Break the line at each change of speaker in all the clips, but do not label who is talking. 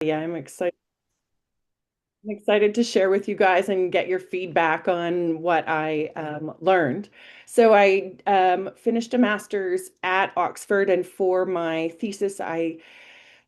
Yeah, I'm excited to share with you guys and get your feedback on what I learned. So I finished a master's at Oxford, and for my thesis, I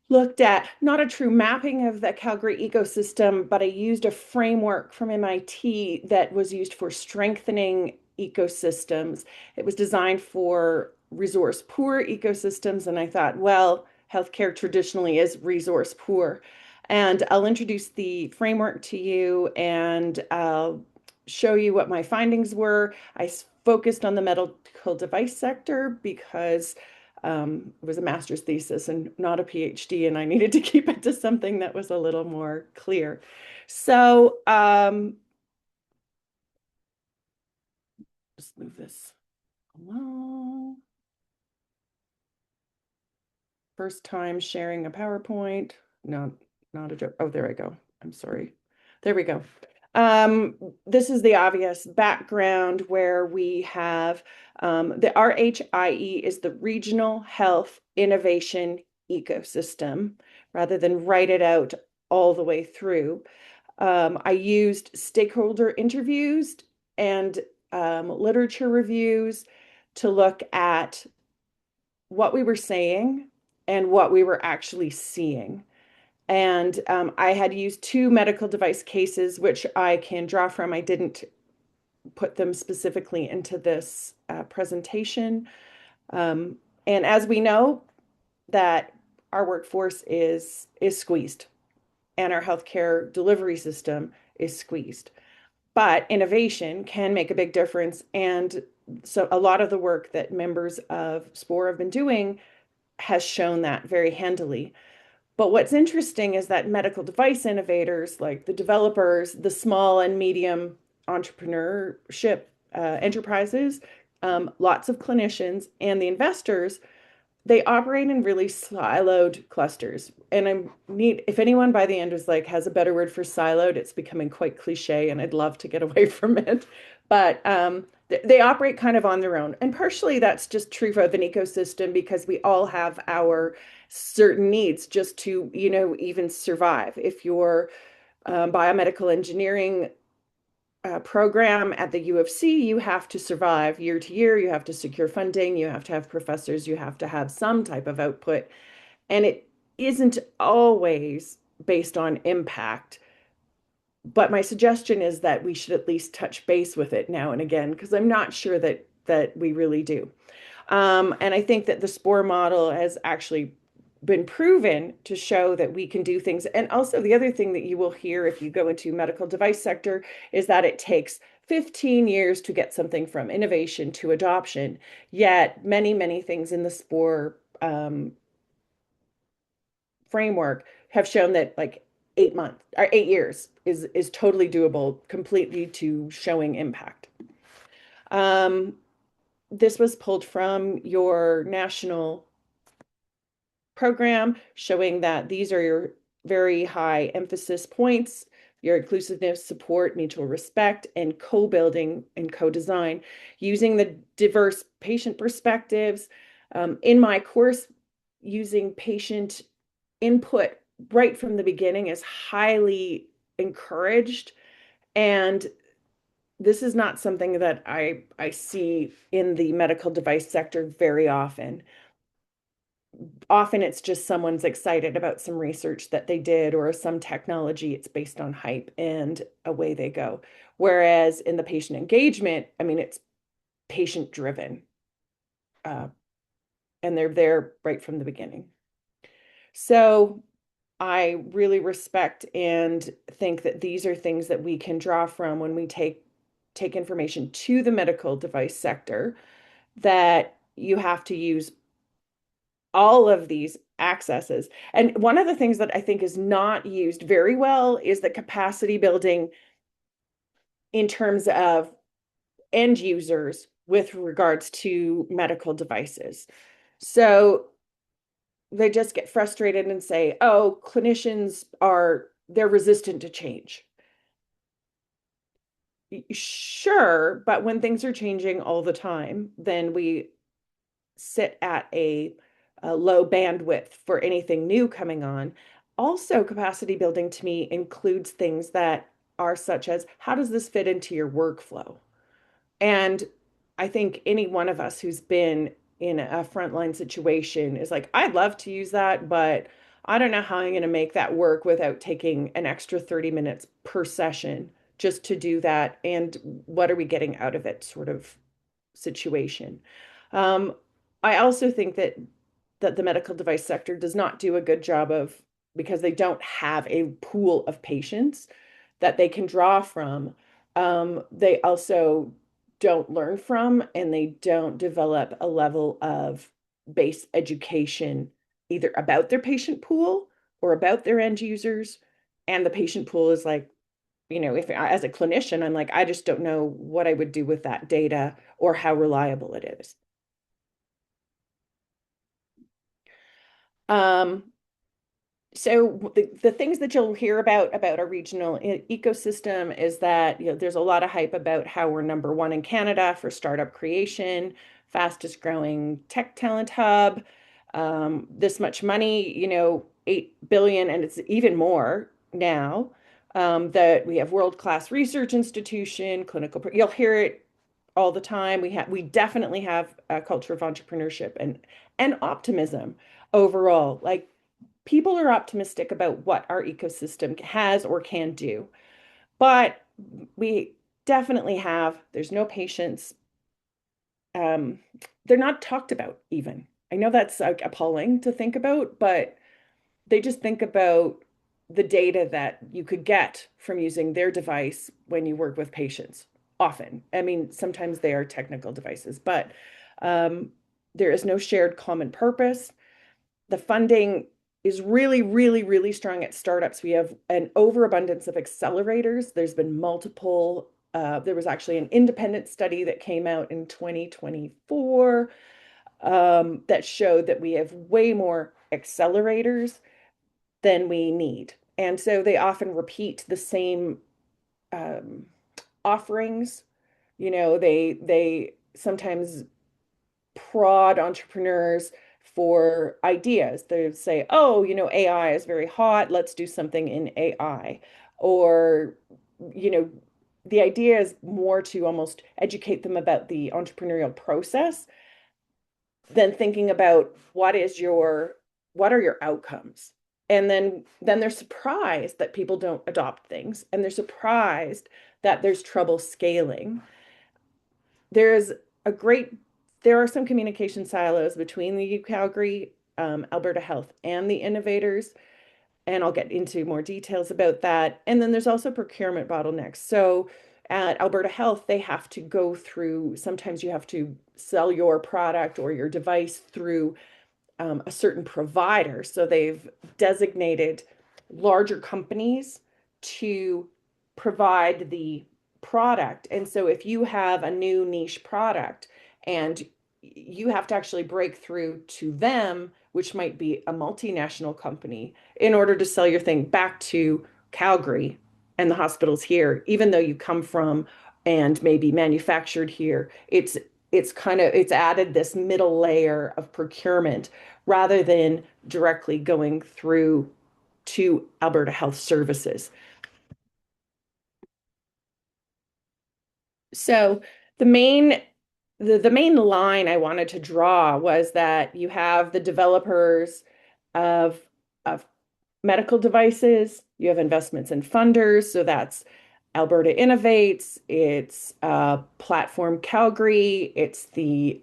looked at not a true mapping of the Calgary ecosystem, but I used a framework from MIT that was used for strengthening ecosystems. It was designed for resource poor ecosystems, and I thought, well, healthcare traditionally is resource poor. And I'll introduce the framework to you and I'll show you what my findings were. I focused on the medical device sector because it was a master's thesis and not a PhD, and I needed to keep it to something that was a little more clear. So, just move this along. First time sharing a PowerPoint. No, not a joke. Oh, there I go. I'm sorry. There we go. This is the obvious background where we have the RHIE is the Regional Health Innovation Ecosystem, rather than write it out all the way through. I used stakeholder interviews and literature reviews to look at what we were saying and what we were actually seeing. And I had used two medical device cases, which I can draw from. I didn't put them specifically into this presentation. Um, and as we know, that our workforce is squeezed and our healthcare delivery system is squeezed. But innovation can make a big difference. And so a lot of the work that members of SPORE have been doing has shown that very handily. But what's interesting is that medical device innovators, like the developers, the small and medium entrepreneurship enterprises, lots of clinicians, and the investors, they operate in really siloed clusters. And I need, if anyone by the end was like, has a better word for siloed, it's becoming quite cliche, and I'd love to get away from it. But they operate kind of on their own. And partially that's just true of an ecosystem because we all have our certain needs just to, even survive. If you're biomedical engineering program at the U of C, you have to survive year to year. You have to secure funding. You have to have professors. You have to have some type of output. And it isn't always based on impact. But my suggestion is that we should at least touch base with it now and again, because I'm not sure that we really do. And I think that the SPORE model has actually been proven to show that we can do things. And also the other thing that you will hear if you go into medical device sector is that it takes 15 years to get something from innovation to adoption. Yet many, many things in the SPORE framework have shown that like 8 months or 8 years is totally doable, completely to showing impact. Um, this was pulled from your national program, showing that these are your very high emphasis points, your inclusiveness, support, mutual respect, and co-building and co-design, using the diverse patient perspectives. In my course, using patient input right from the beginning is highly encouraged. And this is not something that I see in the medical device sector very often. Often it's just someone's excited about some research that they did or some technology, it's based on hype and away they go. Whereas in the patient engagement, I mean, it's patient driven uh, and they're there right from the beginning. So I really respect and think that these are things that we can draw from when we take information to the medical device sector, that you have to use all of these accesses. And one of the things that I think is not used very well is the capacity building in terms of end users with regards to medical devices. So they just get frustrated and say, oh, they're resistant to change. Sure, but when things are changing all the time, then we sit at a low bandwidth for anything new coming on. also, capacity building to me includes things that are such as how does this fit into your workflow? And I think any one of us who's been in a frontline situation is like, I'd love to use that, but I don't know how I'm going to make that work without taking an extra 30 minutes per session just to do that. And what are we getting out of it sort of situation. Um, I also think that the medical device sector does not do a good job of, because they don't have a pool of patients that they can draw from. They also don't learn from, and they don't develop a level of base education either about their patient pool or about their end users. And the patient pool is like, if as a clinician, I'm like, I just don't know what I would do with that data or how reliable it is. Um, so the things that you'll hear about our regional ecosystem is that there's a lot of hype about how we're number one in Canada for startup creation, fastest growing tech talent hub, this much money, 8 billion, and it's even more now. That we have world-class research institution, you'll hear it all the time. We definitely have a culture of entrepreneurship and optimism overall. Like people are optimistic about what our ecosystem has or can do. But we definitely there's no patients. Um, they're not talked about even. I know that's like appalling to think about, but they just think about the data that you could get from using their device when you work with patients. Often, I mean, sometimes they are technical devices, but um, there is no shared common purpose. The funding is really, really, really strong at startups. We have an overabundance of accelerators. There's been multiple. There was actually an independent study that came out in 2024 that showed that we have way more accelerators than we need. And so they often repeat the same um, offerings. They sometimes prod entrepreneurs for ideas. They say, oh, AI is very hot. Let's do something in AI. Or, you know, the idea is more to almost educate them about the entrepreneurial process than thinking about what are your outcomes. And then they're surprised that people don't adopt things, and they're surprised that there's trouble scaling. There's a great there are some communication silos between the U Calgary, Alberta Health, and the innovators, and I'll get into more details about that. And then there's also procurement bottlenecks. So at Alberta Health, they have to go through, sometimes you have to sell your product or your device through a certain provider. So they've designated larger companies to provide the product. And so if you have a new niche product and you have to actually break through to them, which might be a multinational company, in order to sell your thing back to Calgary and the hospitals here, even though you come from and maybe manufactured here, it's added this middle layer of procurement rather than directly going through to Alberta Health Services. So the main the main line I wanted to draw was that you have the developers of of medical devices, you have investments in funders, so that's Alberta Innovates, it's Platform Calgary, it's the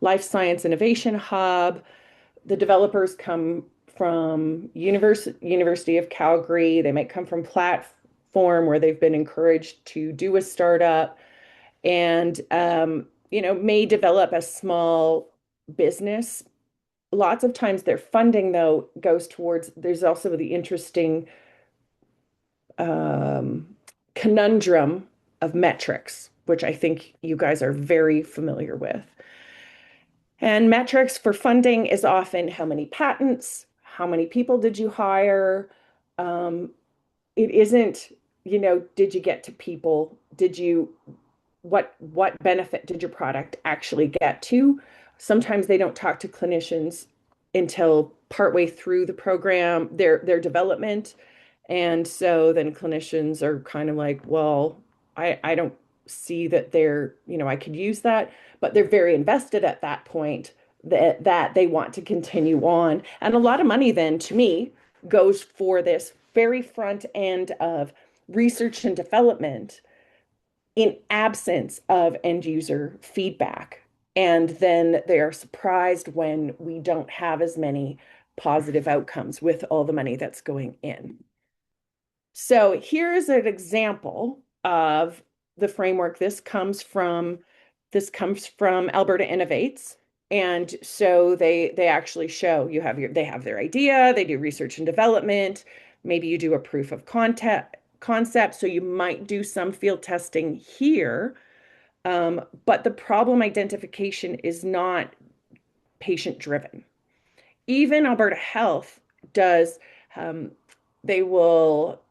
Life Science Innovation Hub. The developers come from University of Calgary. They might come from Platform where they've been encouraged to do a startup and may develop a small business. Lots of times their funding though goes towards there's also the interesting um, conundrum of metrics, which I think you guys are very familiar with. And metrics for funding is often how many patents, how many people did you hire? Um, it isn't, did you get to people? What benefit did your product actually get to? Sometimes they don't talk to clinicians until partway through the program, their development. And so then clinicians are kind of like, well, I don't see that they're, I could use that, but they're very invested at that point that they want to continue on. And a lot of money then to me goes for this very front end of research and development in absence of end user feedback. And then they are surprised when we don't have as many positive outcomes with all the money that's going in. So here's an example of the framework. This comes from Alberta Innovates. And so they actually show they have their idea, they do research and development, maybe you do a proof of concept, so you might do some field testing here. But the problem identification is not patient driven. Even Alberta Health does, um, they will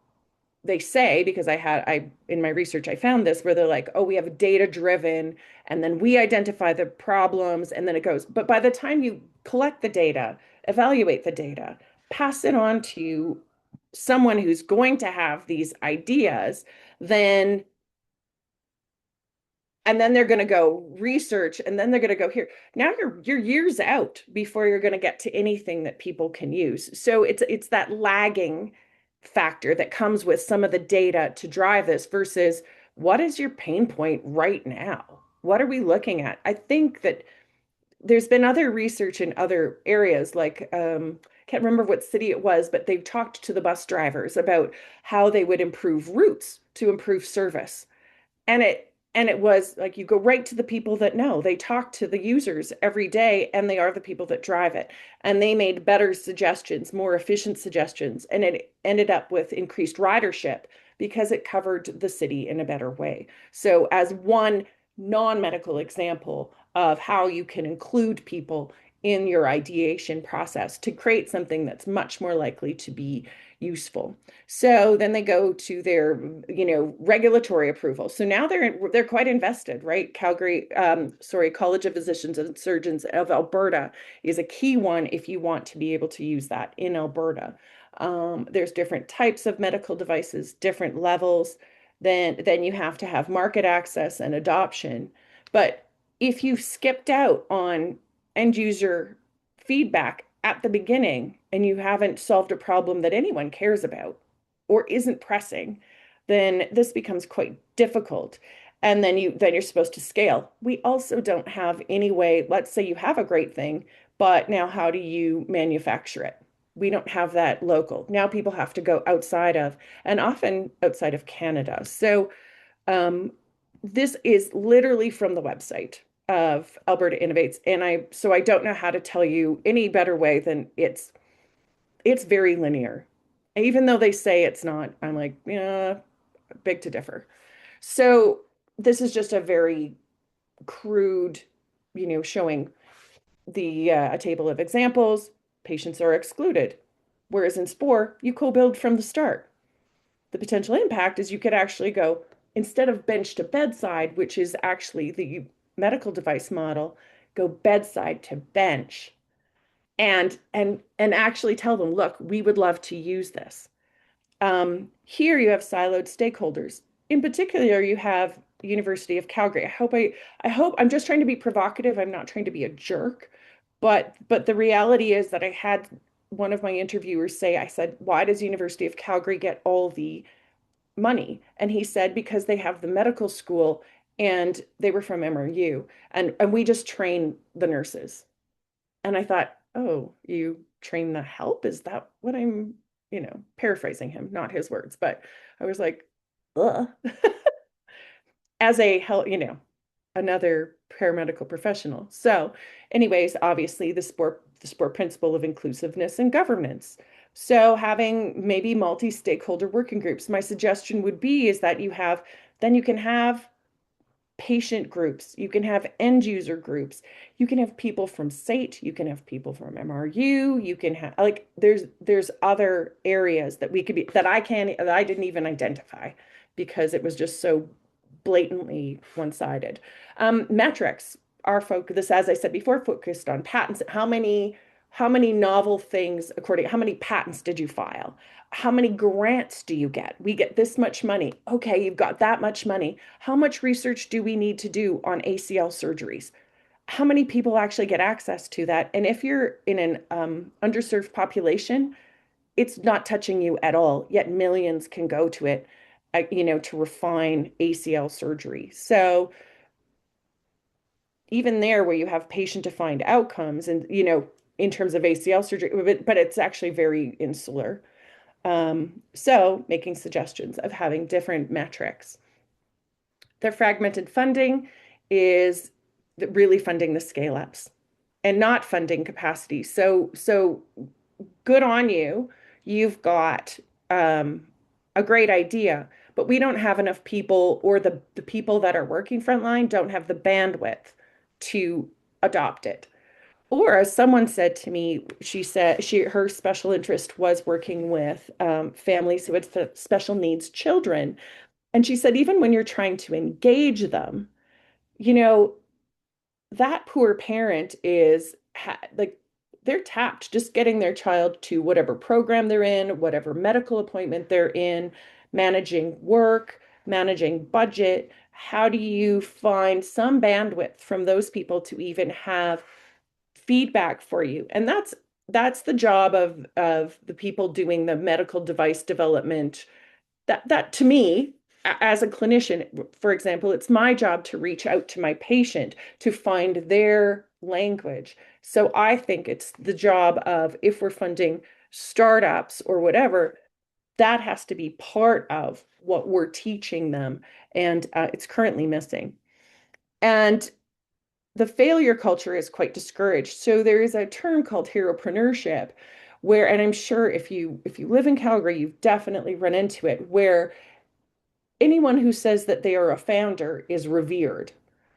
they say, because I in my research I found this, where they're like, oh, we have data driven, and then we identify the problems, and then it goes. But by the time you collect the data, evaluate the data, pass it on to someone who's going to have these ideas, then and then they're going to go research, and then they're going to go here. Now you're years out before you're going to get to anything that people can use. So it's that lagging factor that comes with some of the data to drive this versus what is your pain point right now? What are we looking at? I think that there's been other research in other areas, like can't remember what city it was, but they've talked to the bus drivers about how they would improve routes to improve service. And it was like you go right to the people that know. They talk to the users every day, and they are the people that drive it. And they made better suggestions, more efficient suggestions, and it ended up with increased ridership because it covered the city in a better way. So as one non-medical example of how you can include people in your ideation process to create something that's much more likely to be useful. So then they go to their, regulatory approval. So now they're quite invested, right? College of Physicians and Surgeons of Alberta is a key one if you want to be able to use that in Alberta. There's different types of medical devices, different levels. Then you have to have market access and adoption. But if you've skipped out on end user feedback at the beginning and you haven't solved a problem that anyone cares about or isn't pressing, then this becomes quite difficult. And then you're supposed to scale. We also don't have any way, let's say you have a great thing, but now how do you manufacture it? We don't have that local. Now people have to go outside of, and often outside of Canada. So um, this is literally from the website of Alberta Innovates, and I don't know how to tell you any better way than it's very linear. Even though they say it's not, I'm like, yeah, big to differ. So this is just a very crude, showing the a table of examples. Patients are excluded, whereas in SPORE, you co-build from the start. The potential impact is you could actually go, instead of bench to bedside, which is actually the medical device model, go bedside to bench and actually tell them, look, we would love to use this. Here you have siloed stakeholders. In particular, you have University of Calgary. I hope I'm just trying to be provocative. I'm not trying to be a jerk, but the reality is that I had one of my interviewers say, I said, why does University of Calgary get all the money? And he said, because they have the medical school and they were from MRU and we just train the nurses. And I thought, oh, you train the help? Is that what I'm, paraphrasing him, not his words, but I was like, ugh. As a help, another paramedical professional. So, anyways, obviously the sport principle of inclusiveness and governance. So having maybe multi-stakeholder working groups. My suggestion would be is that then you can have patient groups, you can have end user groups, you can have people from SATE, you can have people from MRU, you can have like there's other areas that we could be that I didn't even identify because it was just so blatantly one-sided. Metrics are focused, as I said before, focused on patents. How many How many novel things, how many patents did you file? How many grants do you get? We get this much money. Okay, you've got that much money. How much research do we need to do on ACL surgeries? How many people actually get access to that? And if you're in an underserved population, it's not touching you at all, yet millions can go to it, to refine ACL surgery. So even there, where you have patient-defined outcomes and, in terms of ACL surgery, but it's actually very insular. So making suggestions of having different metrics. The fragmented funding is really funding the scale ups and not funding capacity. So good on you. You've got a great idea, but we don't have enough people, or the people that are working frontline don't have the bandwidth to adopt it. Or as someone said to me, she said her special interest was working with families who had special needs children. And she said, even when you're trying to engage them, you know, that poor parent is like they're tapped just getting their child to whatever program they're in, whatever medical appointment they're in, managing work, managing budget. How do you find some bandwidth from those people to even have feedback for you? And that's the job of the people doing the medical device development. That to me, as a clinician, for example, it's my job to reach out to my patient to find their language. So I think it's the job of, if we're funding startups or whatever, that has to be part of what we're teaching them. And it's currently missing. And the failure culture is quite discouraged. So there is a term called heropreneurship where, and I'm sure if you live in Calgary, you've definitely run into it, where anyone who says that they are a founder is revered,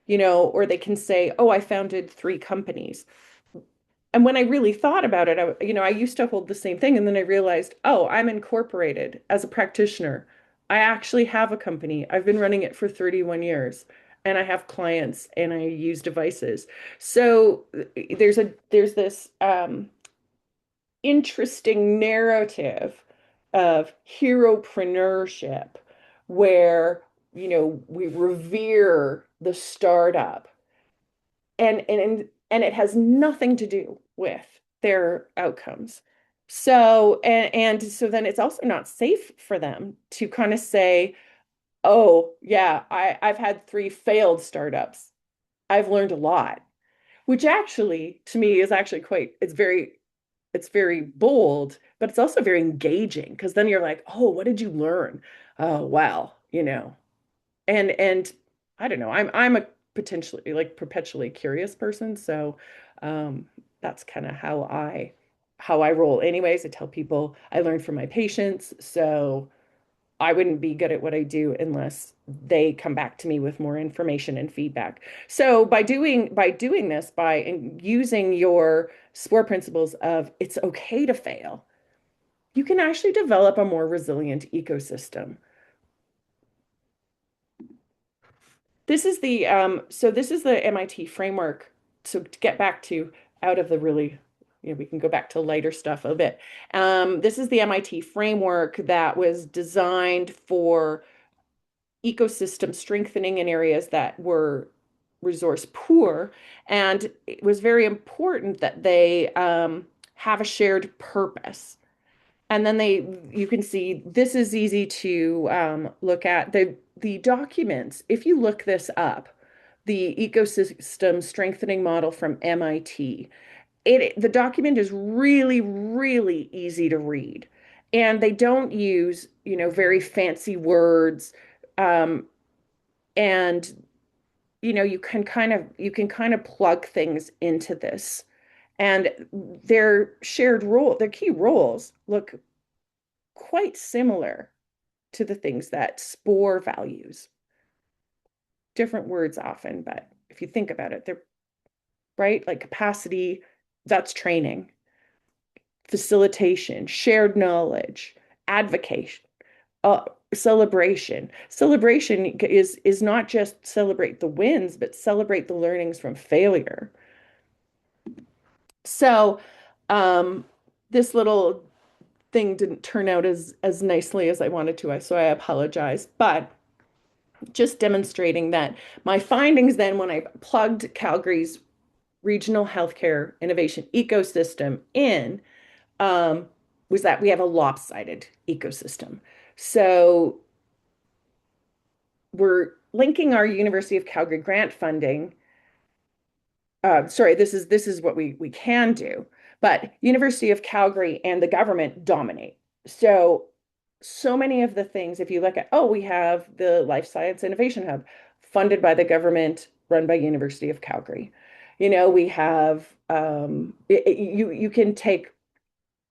or they can say, oh, I founded 3 companies. And when I really thought about it, I used to hold the same thing. And then I realized, oh, I'm incorporated as a practitioner. I actually have a company. I've been running it for 31 years and I have clients and I use devices. So there's this interesting narrative of heropreneurship where we revere the startup, and it has nothing to do with their outcomes. So and so then it's also not safe for them to kind of say, oh yeah, I've had 3 failed startups, I've learned a lot, which actually to me is actually quite, it's very bold, but it's also very engaging, because then you're like, oh, what did you learn? Oh, wow, and I don't know, I'm a potentially like perpetually curious person, so um, that's kind of how I roll. Anyways, I tell people I learn from my patients, so I wouldn't be good at what I do unless they come back to me with more information and feedback. So by doing this, using your SPORE principles of it's okay to fail, you can actually develop a more resilient ecosystem. This is the MIT framework. So to get back to out of the really, we can go back to lighter stuff a bit. This is the MIT framework that was designed for ecosystem strengthening in areas that were resource poor. And it was very important that they have a shared purpose. And then you can see this is easy to look at the documents. If you look this up, the ecosystem strengthening model from MIT, the document is really, really easy to read, and they don't use very fancy words, um, and you can kind of plug things into this, and their key roles look quite similar to the things that SPORE values. Different words often, but if you think about it, they're right. Like capacity, that's training, facilitation, shared knowledge, advocation, uh, celebration. Celebration is not just celebrate the wins, but celebrate the learnings from failure. So Um, this little thing didn't turn out as nicely as I wanted to, so I apologize. But just demonstrating that my findings then when I plugged Calgary's regional healthcare innovation ecosystem in um, was that we have a lopsided ecosystem. So we're linking our University of Calgary grant funding. Sorry, this is what we can do, but University of Calgary and the government dominate. So many of the things, if you look at, oh, we have the Life Science Innovation Hub funded by the government, run by University of Calgary. We have you can take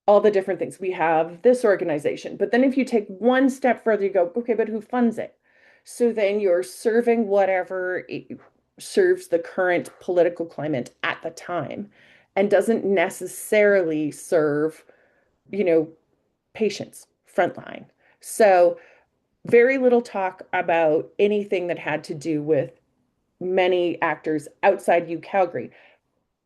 all the different things. We have this organization. But then if you take one step further, you go, okay, but who funds it? So then you're serving whatever it serves the current political climate at the time and doesn't necessarily serve, you know, patients frontline. So very little talk about anything that had to do with many actors outside U Calgary.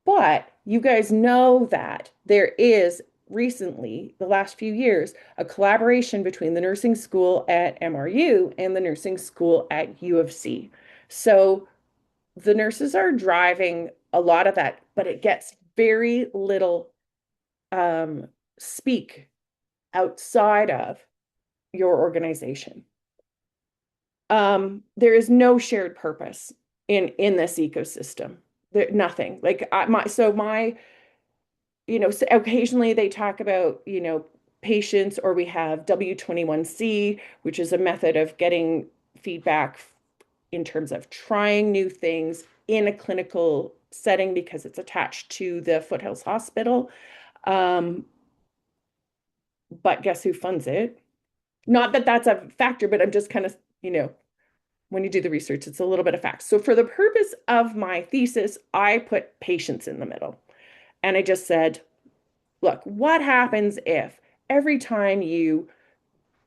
But you guys know that there is recently, the last few years, a collaboration between the nursing school at MRU and the nursing school at U of C. So the nurses are driving a lot of that, but it gets very little um, speak outside of your organization. There is no shared purpose in this ecosystem. There, nothing. Like so occasionally they talk about, patients, or we have W21C, which is a method of getting feedback in terms of trying new things in a clinical setting because it's attached to the Foothills Hospital. Um, but guess who funds it? Not that that's a factor, but I'm just kind of, when you do the research, it's a little bit of facts. So for the purpose of my thesis, I put patients in the middle. And I just said, look, what happens if every time you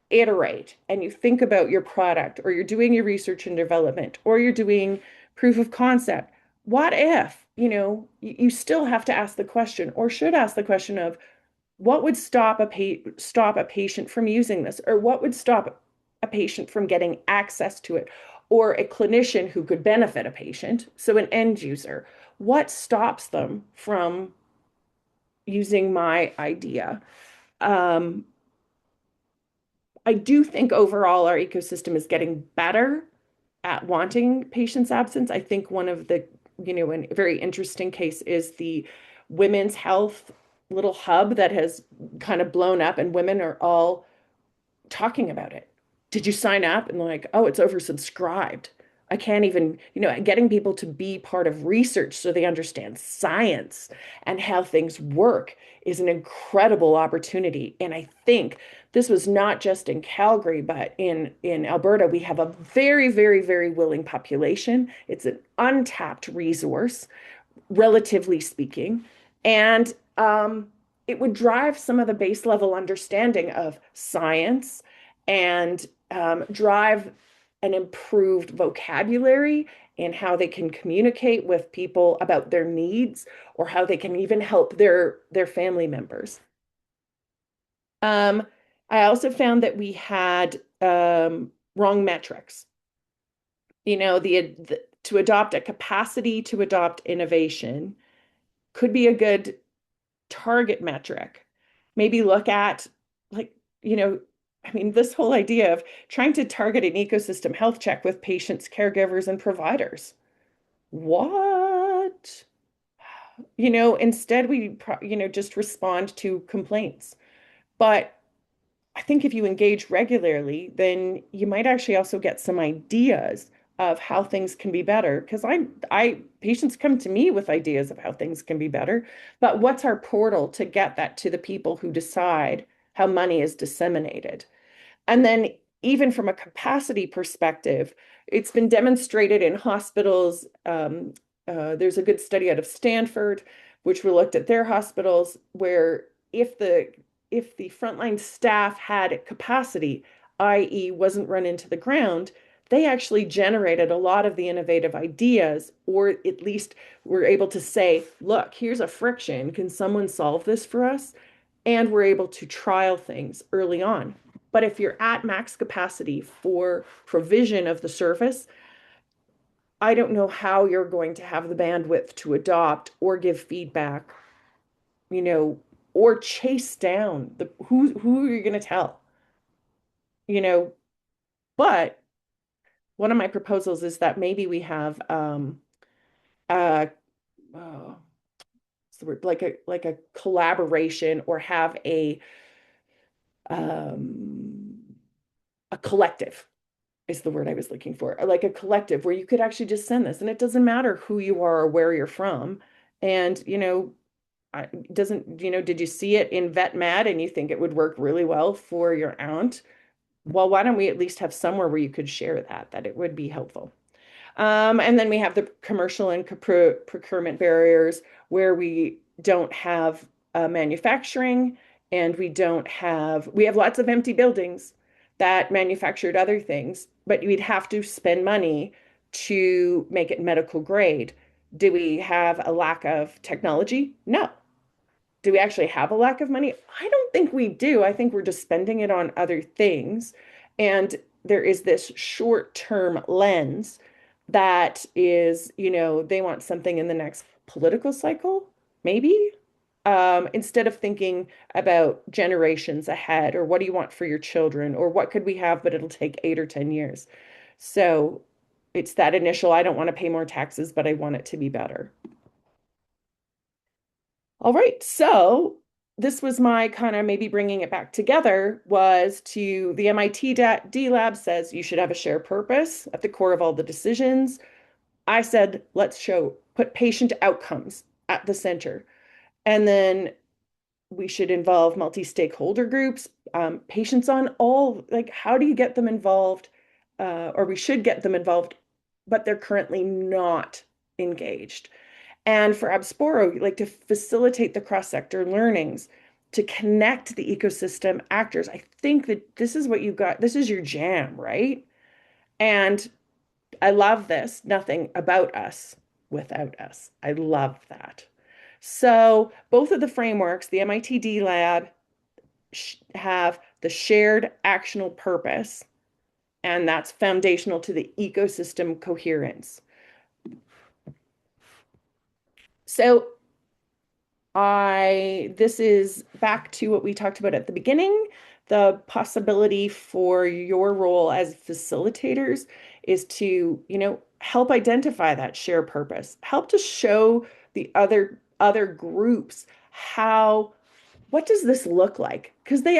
iterate and you think about your product, or you're doing your research and development, or you're doing proof of concept, what if, you still have to ask the question, or should ask the question of what would stop a patient from using this, or what would stop a patient from getting access to it, or a clinician who could benefit a patient, so an end user, what stops them from using my idea? Um, I do think overall our ecosystem is getting better at wanting patients' absence. I think one of the, a very interesting case is the women's health little hub that has kind of blown up, and women are all talking about it. Did you sign up? And they're like, oh, it's oversubscribed. I can't even, getting people to be part of research so they understand science and how things work is an incredible opportunity. And I think this was not just in Calgary, but in Alberta, we have a very, very, very willing population. It's an untapped resource, relatively speaking. And it would drive some of the base level understanding of science and drive an improved vocabulary in how they can communicate with people about their needs, or how they can even help their family members. Um, I also found that we had wrong metrics. To adopt a capacity to adopt innovation could be a good target metric. Maybe look at, like, this whole idea of trying to target an ecosystem health check with patients, caregivers, and providers. What? Instead we, just respond to complaints. But I think if you engage regularly, then you might actually also get some ideas of how things can be better. Because patients come to me with ideas of how things can be better. But what's our portal to get that to the people who decide how money is disseminated? And then, even from a capacity perspective, it's been demonstrated in hospitals. There's a good study out of Stanford, which we looked at their hospitals, where if the frontline staff had capacity, i.e., wasn't run into the ground, they actually generated a lot of the innovative ideas, or at least were able to say, look, here's a friction. Can someone solve this for us? And we're able to trial things early on. But if you're at max capacity for provision of the service, I don't know how you're going to have the bandwidth to adopt or give feedback, you know, or chase down the who are you going to tell, you know? But one of my proposals is that maybe we have uh, oh, what's the word? Like a collaboration, or have um a collective is the word I was looking for. Like a collective where you could actually just send this, and it doesn't matter who you are or where you're from. And, doesn't, did you see it in Vet Mad and you think it would work really well for your aunt? Well, why don't we at least have somewhere where you could share that it would be helpful. And then we have the commercial and procurement barriers where we don't have manufacturing, and we have lots of empty buildings that manufactured other things, but we'd have to spend money to make it medical grade. Do we have a lack of technology? No. Do we actually have a lack of money? I don't think we do. I think we're just spending it on other things. And there is this short-term lens that is, they want something in the next political cycle, maybe, instead of thinking about generations ahead, or what do you want for your children, or what could we have, but it'll take 8 or 10 years. So it's that initial, I don't want to pay more taxes, but I want it to be better. All right, so this was my kind of maybe bringing it back together, was to the MIT D Lab says you should have a shared purpose at the core of all the decisions. I said, let's put patient outcomes at the center. And then we should involve multi-stakeholder groups, patients on all, like, how do you get them involved? Or we should get them involved, but they're currently not engaged. And for Absporo, like to facilitate the cross-sector learnings, to connect the ecosystem actors. I think that this is what you got. This is your jam, right? And I love this. Nothing about us without us. I love that. So both of the frameworks, the MITD Lab, have the shared actional purpose, and that's foundational to the ecosystem coherence. So this is back to what we talked about at the beginning. The possibility for your role as facilitators is to, help identify that shared purpose, help to show the other groups what does this look like? Because they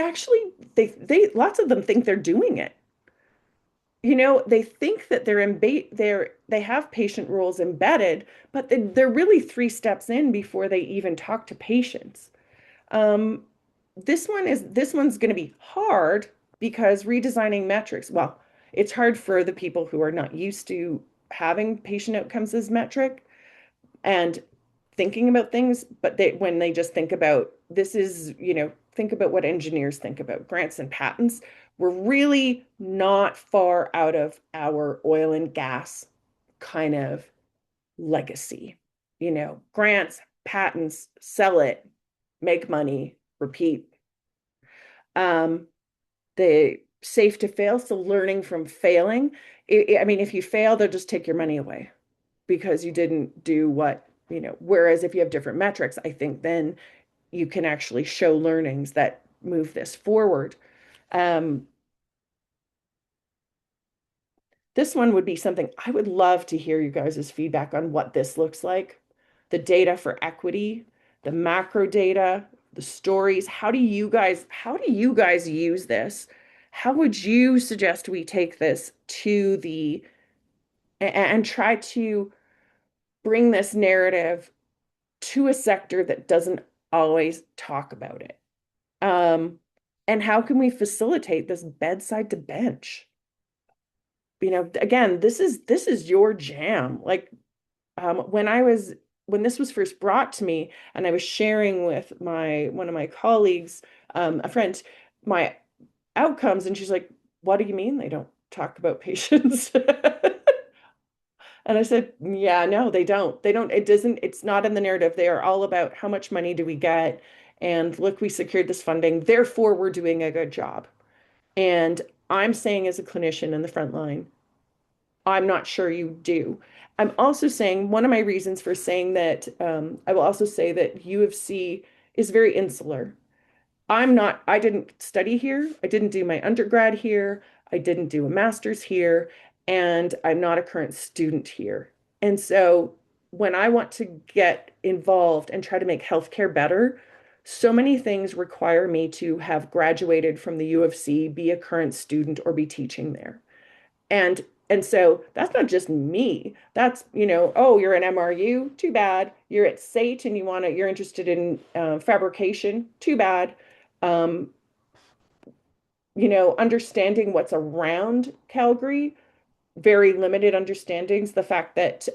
lots of them think they're doing it. They think that they have patient roles embedded, but they're really 3 steps in before they even talk to patients. Um, this one's going to be hard because redesigning metrics, well, it's hard for the people who are not used to having patient outcomes as metric and thinking about things, but when they just think about this is, think about what engineers think about grants and patents. We're really not far out of our oil and gas kind of legacy. Grants, patents, sell it, make money, repeat. Um, the safe to fail, so learning from failing. I mean, if you fail, they'll just take your money away because you didn't do whereas if you have different metrics, I think then you can actually show learnings that move this forward. Um, this one would be something I would love to hear you guys' feedback on what this looks like. The data for equity, the macro data, the stories. How do you guys use this? How would you suggest we take this and try to bring this narrative to a sector that doesn't always talk about it? And how can we facilitate this bedside to bench? Again, this is your jam. Like, when this was first brought to me, and I was sharing with one of my colleagues, a friend, my outcomes, and she's like, "What do you mean they don't? talk about patients. And I said, yeah, no, they don't. They don't, it doesn't, it's not in the narrative. They are all about how much money do we get? And look, we secured this funding. Therefore, we're doing a good job. And I'm saying as a clinician in the front line, I'm not sure you do. I'm also saying one of my reasons for saying that, I will also say that U of C is very insular. I didn't study here. I didn't do my undergrad here. I didn't do a master's here. And I'm not a current student here. And so when I want to get involved and try to make healthcare better, so many things require me to have graduated from the U of C, be a current student, or be teaching there. And and so that's not just me. That's, oh, you're an MRU, too bad. You're at SAIT and you're interested in fabrication, too bad. Um, understanding what's around Calgary, very limited understandings. The fact that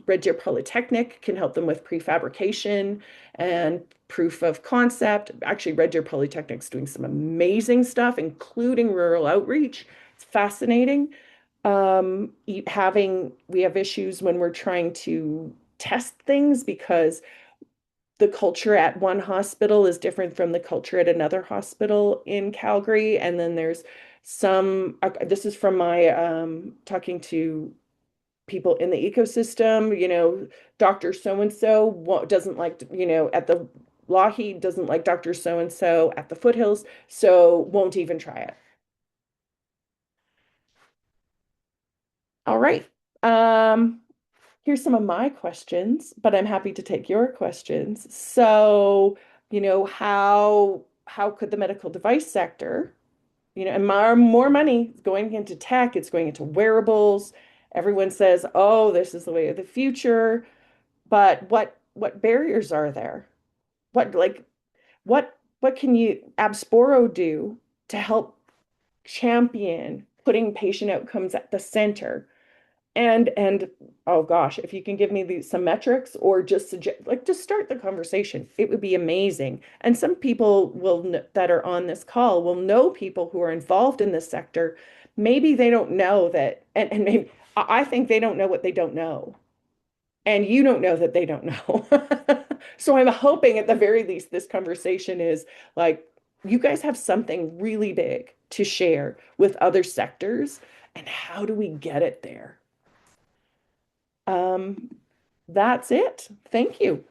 Red Deer Polytechnic can help them with prefabrication and proof of concept. Actually, Red Deer Polytechnic's doing some amazing stuff, including rural outreach. It's fascinating. We have issues when we're trying to test things because the culture at one hospital is different from the culture at another hospital in Calgary. And then there's this is from my talking to people in the ecosystem, Dr. So-and-so doesn't like, at the Lougheed doesn't like Dr. So-and-so at the Foothills, so won't even try it. All right. Um, Here's some of my questions, but I'm happy to take your questions. So, how could the medical device sector, and more money is going into tech, it's going into wearables. Everyone says, "Oh, this is the way of the future." But what barriers are there? What can you Absporo do to help champion putting patient outcomes at the center? And oh gosh, if you can give me some metrics or just suggest, like, just start the conversation, it would be amazing. And some people that are on this call will know people who are involved in this sector. Maybe they don't know that, and maybe I think they don't know what they don't know, and you don't know that they don't know. So I'm hoping at the very least this conversation is like, you guys have something really big to share with other sectors, and how do we get it there? Um, that's it. Thank you.